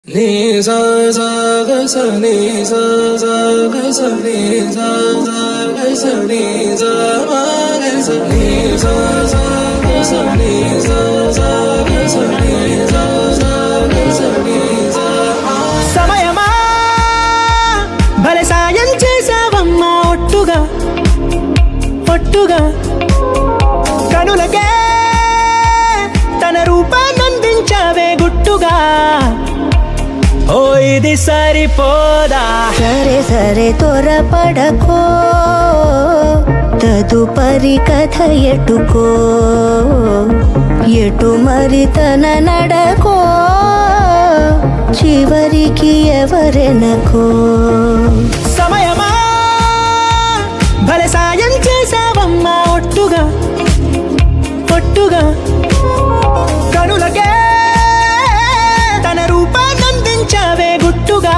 నీ సా సా గ స నీ సా సా గ స నీ సా సా గ స నీ సా మా గ స నీ సా సా గ స నీ సా సా గ స నీ సా సా గ స నీ సా మా. సమయమా భలే సాయం చేసావమ్మా ఒట్టుగా ఒట్టుగా కనులకే తన రూపాన్నందించావే గుట్టుగా. ఓ ఇది సరిపోదా, సరే సరే త్వరపడకో, తదుపరి కథ ఎటుకో, ఎటు మరి తన నడకో, చివరికి ఎవరెనకో. సమయమా భలే సాయం చేసావమ్మా ఒట్టుగా ఒట్టుగా కనులకే తన రూపాన్నందించావే గుట్టుగా.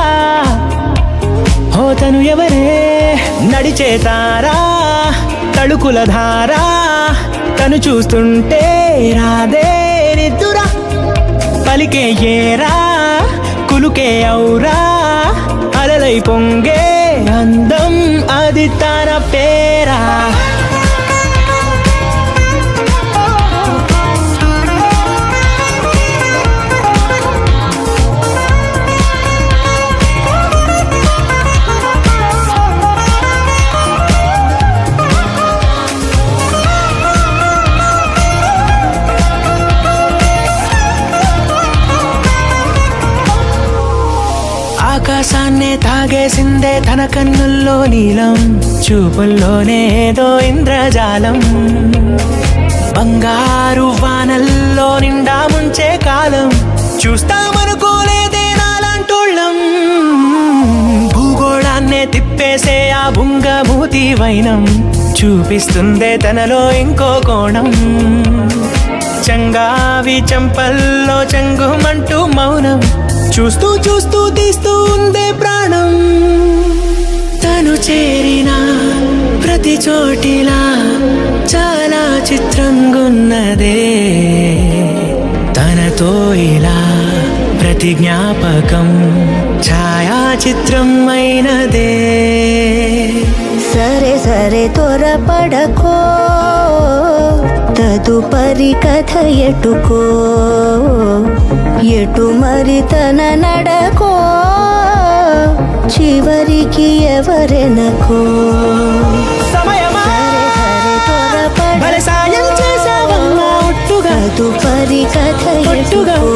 ఓ తను ఎవరే నడిచే తారా తళుకుల ధారా, తను చూస్తుంటే రాదే నిద్దురా, పలికే ఏరా కులుకే ఔరా, అలలై పొంగే అందం అది తన పేరా. ఆకాశాన్నే తాగేసిందే తన కన్నుల్లో నీలం, చూపుల్లోనే ఏదో ఇంద్రజాలం, బంగారు వానల్లో నిండా ముంచే కాలం, చూస్తామనుకోలేదే నాలాంటోళ్ళం. భూగోళాన్నే తిప్పేసే ఆ బుంగమూతి వైనం, చూపిస్తుందే తనలో ఇంకో కోణం, చంగావి చంపల్లో చంగుమంటూ మౌనం, చూస్తూ చూస్తూ తీస్తూ ఉందే ప్రాణం. తను చేరిన ప్రతి చోటిలా చాలా చిత్రంగున్నదే, తనతో ఇలా ప్రతి జ్ఞాపకం ఛాయాచిత్రం అయినదే. సరే సరే త్వరపడకో, తదుపరి కథ ఎటుకో, ఎటు మరి తన నడకో, చివరికి ఎవరెనకో. సమయమా సరే సరే భలే సాయం చేసావమ్మా ఒట్టుగా తదుపరి కథ ఒట్టుగా ఎటుకో.